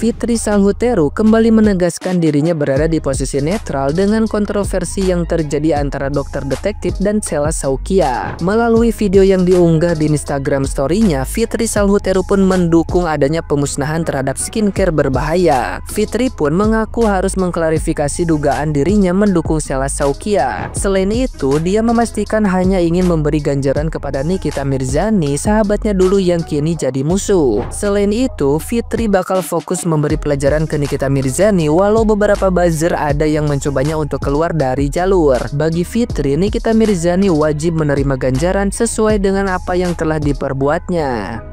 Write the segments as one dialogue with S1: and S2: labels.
S1: Fitri Salhuteru kembali menegaskan dirinya berada di posisi netral dengan kontroversi yang terjadi antara dokter detektif dan Sheila Saukia. Melalui video yang diunggah di Instagram story-nya, Fitri Salhuteru pun mendukung adanya pemusnahan terhadap skincare berbahaya. Fitri pun mengaku harus mengklarifikasi dugaan dirinya mendukung Sheila Saukia. Selain itu, dia memastikan hanya ingin memberi ganjaran kepada Nikita Mirzani, sahabatnya dulu yang kini jadi musuh. Selain itu, Fitri bakal fokus memberi pelajaran ke Nikita Mirzani, walau beberapa buzzer ada yang mencobanya untuk keluar dari jalur. Bagi Fitri, Nikita Mirzani wajib menerima ganjaran sesuai dengan apa yang telah diperbuatnya.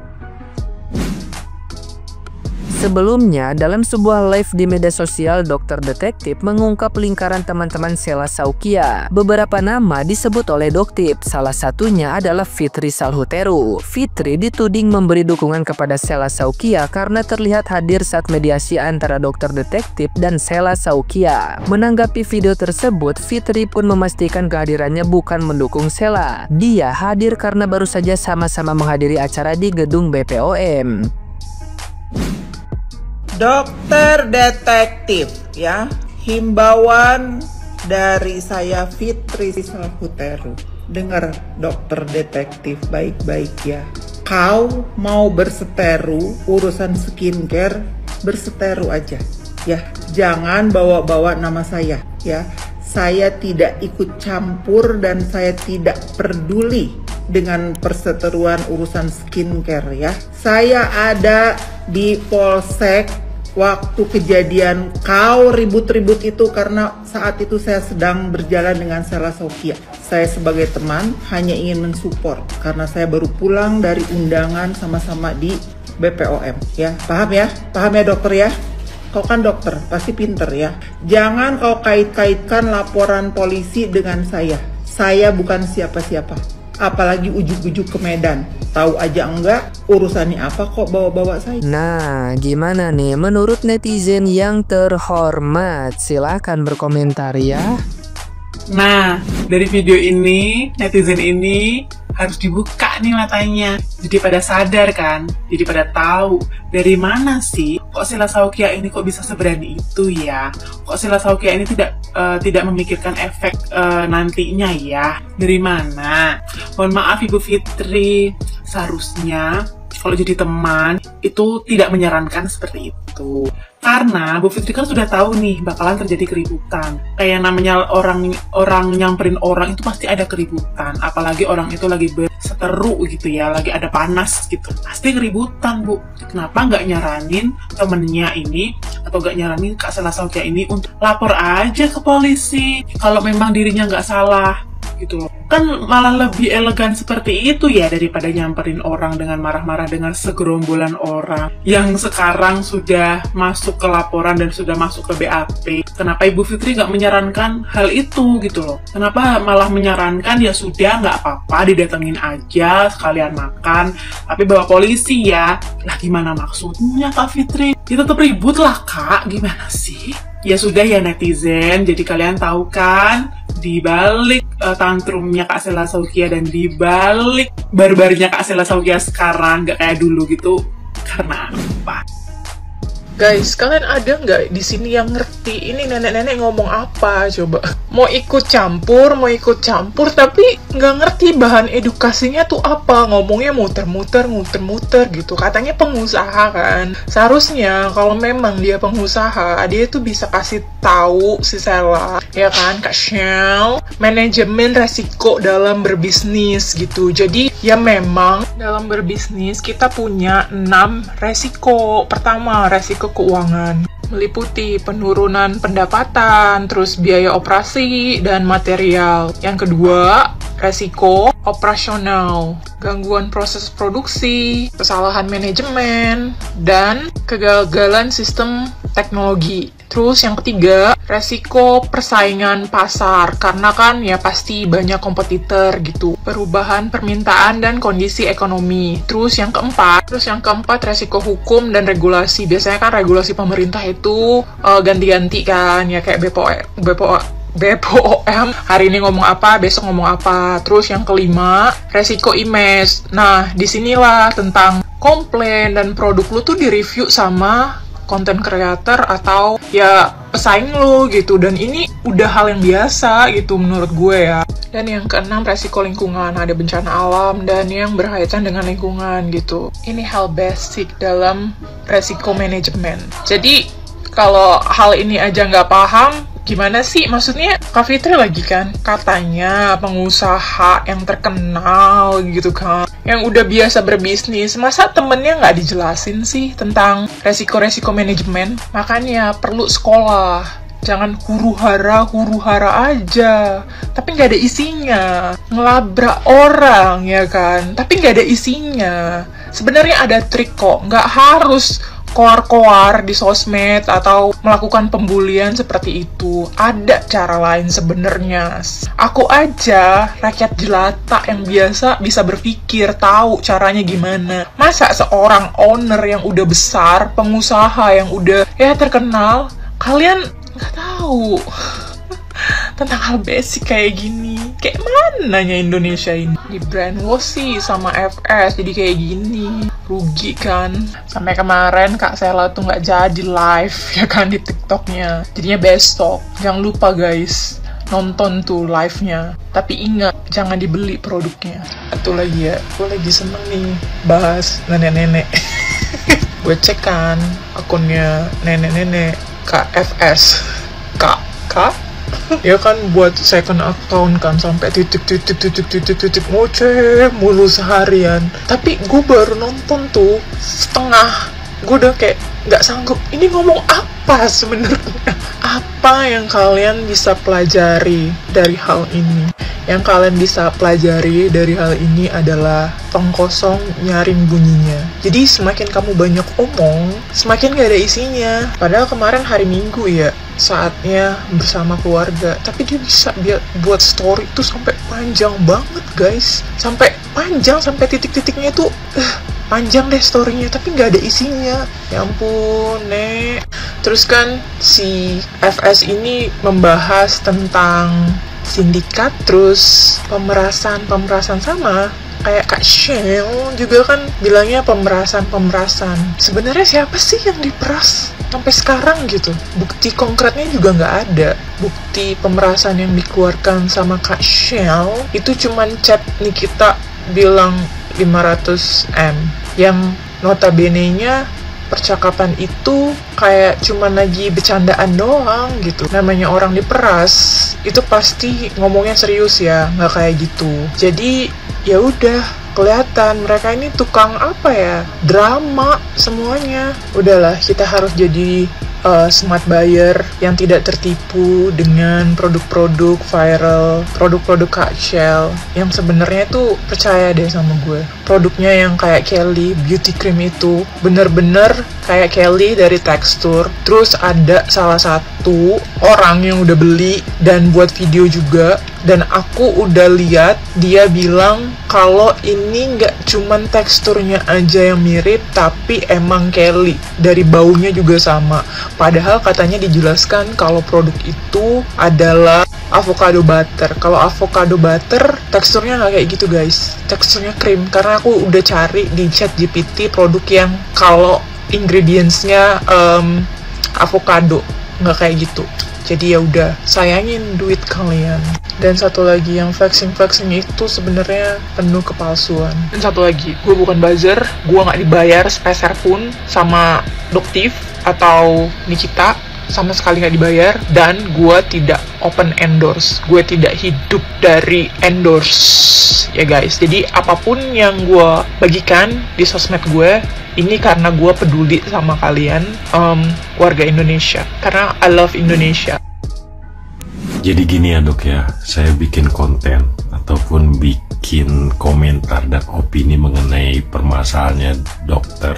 S1: Sebelumnya, dalam sebuah live di media sosial, dokter detektif mengungkap lingkaran teman-teman Sheila Saukia. Beberapa nama disebut oleh Doktip, salah satunya adalah Fitri Salhuteru. Fitri dituding memberi dukungan kepada Sheila Saukia karena terlihat hadir saat mediasi antara dokter detektif dan Sheila Saukia. Menanggapi video tersebut, Fitri pun memastikan kehadirannya bukan mendukung Sheila. Dia hadir karena baru saja sama-sama menghadiri acara di gedung BPOM.
S2: Dokter detektif ya, himbauan dari saya Fitri Salhuteru. Dengar dokter detektif baik-baik ya. Kau mau berseteru urusan skincare, berseteru aja ya. Jangan bawa-bawa nama saya ya. Saya tidak ikut campur dan saya tidak peduli dengan perseteruan urusan skincare ya. Saya ada di Polsek waktu kejadian kau ribut-ribut itu karena saat itu saya sedang berjalan dengan Sheila Saukia. Saya sebagai teman hanya ingin mensupport karena saya baru pulang dari undangan sama-sama di BPOM ya. Paham ya? Paham ya dokter ya? Kau kan dokter, pasti pinter ya. Jangan kau kait-kaitkan laporan polisi dengan saya. Saya bukan siapa-siapa. Apalagi ujuk-ujuk ke Medan. Tahu aja enggak urusannya apa kok bawa-bawa saya.
S1: Nah, gimana nih menurut netizen yang terhormat? Silahkan berkomentar ya.
S3: Nah, dari video ini, netizen ini harus dibuka nih matanya. Jadi pada sadar kan? Jadi pada tahu dari mana sih kok Sheila Saukia ini kok bisa seberani itu ya? Kok Sheila Saukia ini tidak memikirkan efek nantinya ya? Dari mana? Mohon maaf Ibu Fitri, seharusnya kalau jadi teman itu tidak menyarankan seperti itu. Karena Bu Fitri kan sudah tahu nih bakalan terjadi keributan. Kayak namanya orang nyamperin orang itu pasti ada keributan. Apalagi orang itu lagi berseteru gitu ya, lagi ada panas gitu. Pasti keributan Bu. Kenapa nggak nyaranin temennya ini atau nggak nyaranin Kak Sheila Saukia ini untuk lapor aja ke polisi kalau memang dirinya nggak salah gitu loh. Kan malah lebih elegan seperti itu ya daripada nyamperin orang dengan marah-marah dengan segerombolan orang yang sekarang sudah masuk ke laporan dan sudah masuk ke BAP. Kenapa Ibu Fitri nggak menyarankan hal itu gitu loh? Kenapa malah menyarankan ya sudah nggak apa-apa didatengin aja sekalian makan, tapi bawa polisi ya? Lah gimana maksudnya Kak Fitri? Ya tetap ribut lah Kak, gimana sih? Ya sudah ya netizen, jadi kalian tahu kan di balik tantrumnya Kak Sheila Saukia dan di balik barbarnya Kak Sheila Saukia sekarang gak kayak dulu gitu karena apa?
S4: Guys, kalian ada nggak di sini yang ngerti ini nenek-nenek ngomong apa coba? Mau ikut campur, tapi nggak ngerti bahan edukasinya tuh apa. Ngomongnya muter-muter gitu. Katanya pengusaha kan. Seharusnya kalau memang dia pengusaha, dia tuh bisa kasih tahu si Sheila, ya kan, Kak Shell, manajemen resiko dalam berbisnis gitu. Jadi ya memang dalam berbisnis kita punya 6 resiko. Pertama, resiko keuangan, meliputi penurunan pendapatan, terus biaya operasi dan material. Yang kedua, resiko operasional, gangguan proses produksi, kesalahan manajemen, dan kegagalan sistem teknologi. Terus yang ketiga, resiko persaingan pasar, karena kan ya pasti banyak kompetitor gitu. Perubahan permintaan dan kondisi ekonomi. Terus yang keempat, resiko hukum dan regulasi. Biasanya kan regulasi pemerintah itu ganti-ganti kan, ya kayak BPOM, hari ini ngomong apa, besok ngomong apa. Terus yang kelima, resiko image. Nah, disinilah tentang komplain dan produk lu tuh direview sama content creator atau ya pesaing lo gitu. Dan ini udah hal yang biasa gitu menurut gue ya. Dan yang keenam, resiko lingkungan, ada bencana alam dan yang berkaitan dengan lingkungan gitu. Ini hal basic dalam resiko manajemen. Jadi kalau hal ini aja nggak paham, gimana sih? Maksudnya Kak Fitri lagi kan katanya pengusaha yang terkenal gitu kan, yang udah biasa berbisnis, masa temennya nggak dijelasin sih tentang resiko-resiko manajemen? Makanya perlu sekolah. Jangan huru-hara aja, tapi nggak ada isinya. Ngelabrak orang ya kan, tapi nggak ada isinya. Sebenarnya ada trik kok, nggak harus koar-koar di sosmed atau melakukan pembulian seperti itu. Ada cara lain sebenarnya. Aku aja rakyat jelata yang biasa bisa berpikir, tahu caranya gimana. Masa seorang owner yang udah besar, pengusaha yang udah ya terkenal, kalian nggak tahu tentang hal basic kayak gini? Kayak mananya Indonesia ini? Di brainwash sih sama FS, jadi kayak gini. Rugi kan? Sampai kemarin Kak Sela tuh nggak jadi live ya kan di TikToknya. Jadinya besok. Jangan lupa guys, nonton tuh live-nya. Tapi ingat, jangan dibeli produknya. Satu lagi ya, gue lagi seneng nih bahas nenek-nenek. Gue cek kan akunnya nenek-nenek KFS. Kak? Ya kan buat second account kan, sampai titik ngoceh mulu seharian. Tapi gue baru nonton tuh setengah, gue udah kayak nggak sanggup. Ini ngomong apa sebenarnya? Apa yang kalian bisa pelajari dari hal ini? Yang kalian bisa pelajari dari hal ini adalah tong kosong nyaring bunyinya. Jadi semakin kamu banyak omong, semakin gak ada isinya. Padahal kemarin hari Minggu ya, saatnya bersama keluarga. Tapi dia bisa buat story itu sampai panjang banget guys. Sampai panjang, sampai titik-titiknya itu panjang deh storynya, tapi nggak ada isinya. Ya ampun, Nek. Terus kan si FS ini membahas tentang sindikat, terus pemerasan sama kayak Kak Shell juga kan bilangnya pemerasan. Sebenarnya siapa sih yang diperas sampai sekarang gitu? Bukti konkretnya juga nggak ada. Bukti pemerasan yang dikeluarkan sama Kak Shell itu cuman chat Nikita bilang 500M, yang notabene-nya percakapan itu kayak cuman lagi bercandaan doang gitu. Namanya orang diperas itu pasti ngomongnya serius ya, nggak kayak gitu. Jadi ya udah kelihatan mereka ini tukang apa ya, drama semuanya. Udahlah, kita harus jadi smart buyer yang tidak tertipu dengan produk-produk viral, produk-produk Kak Shell yang sebenarnya tuh percaya deh sama gue. Produknya yang kayak Kelly beauty cream itu bener-bener kayak Kelly dari tekstur. Terus ada salah satu orang yang udah beli dan buat video juga, dan aku udah lihat dia bilang kalau ini nggak cuman teksturnya aja yang mirip, tapi emang Kelly dari baunya juga sama. Padahal katanya dijelaskan kalau produk itu adalah avocado butter. Kalau avocado butter teksturnya nggak kayak gitu guys, teksturnya krim. Karena aku udah cari di ChatGPT produk yang kalau ingredientsnya avocado, nggak kayak gitu. Jadi ya udah, sayangin duit kalian. Dan satu lagi, yang flexing itu sebenarnya penuh kepalsuan. Dan satu lagi, gue bukan buzzer, gue nggak dibayar sepeser pun sama Doktif atau Nikita, sama sekali nggak dibayar. Dan gue tidak open endorse, gue tidak hidup dari endorse ya guys. Jadi apapun yang gue bagikan di sosmed gue, ini karena gue peduli sama kalian, warga Indonesia, karena I love Indonesia.
S5: Jadi gini ya dok ya, saya bikin konten ataupun bikin komentar dan opini mengenai permasalahannya dokter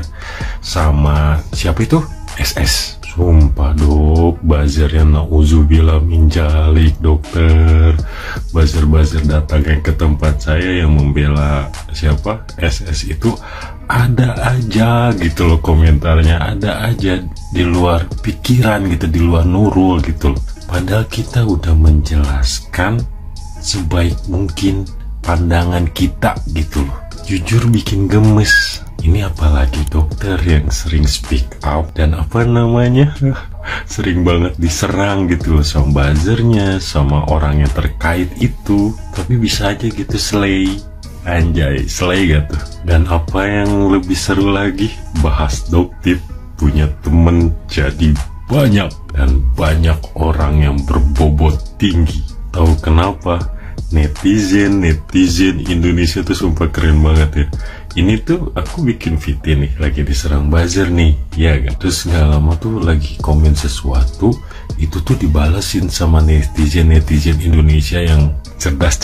S5: sama siapa itu? SS. Sumpah dok, buzzernya na'udzubillah min dzalik dokter. Buzzer datang ke tempat saya yang membela siapa? SS itu ada aja gitu loh komentarnya, ada aja di luar pikiran gitu, di luar Nurul gitu loh. Padahal kita udah menjelaskan sebaik mungkin pandangan kita gitu loh. Jujur bikin gemes. Ini apalagi dokter yang sering speak up dan apa namanya sering banget diserang gitu loh sama buzzernya, sama orang yang terkait itu, tapi bisa aja gitu slay. Anjay, slay gitu. Dan apa yang lebih seru lagi, bahas Doktip punya temen jadi banyak, dan banyak orang yang berbobot tinggi. Tahu kenapa? Netizen Indonesia tuh sumpah keren banget ya. Ini tuh aku bikin video nih, lagi diserang buzzer nih, ya kan? Terus nggak lama tuh lagi komen sesuatu, itu tuh dibalesin sama netizen Indonesia yang cerdas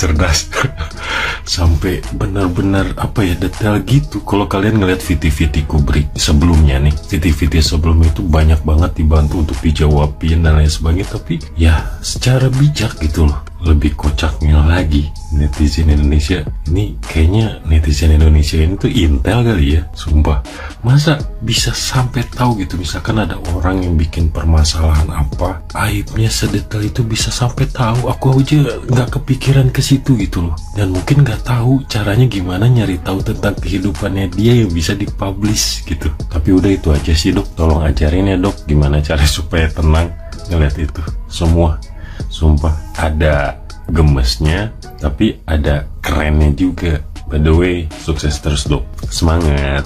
S5: sampai benar-benar apa ya, detail gitu. Kalau kalian ngeliat video kubrik sebelumnya nih, video sebelumnya itu banyak banget dibantu untuk dijawabin dan lain sebagainya, tapi ya secara bijak gitu loh. Lebih kocaknya lagi, netizen Indonesia ini kayaknya netizen Indonesia ini tuh intel kali ya, sumpah. Masa bisa sampai tahu gitu, misalkan ada orang yang bikin permasalahan apa, aibnya sedetail itu bisa sampai tahu. Aku aja nggak kepikiran ke situ gitu loh, dan mungkin nggak tahu caranya gimana nyari tahu tentang kehidupannya dia yang bisa dipublish gitu. Tapi udah itu aja sih dok, tolong ajarin ya dok, gimana cara supaya tenang ngeliat itu semua. Sumpah ada gemesnya, tapi ada kerennya juga. By the way, sukses terus dok, semangat.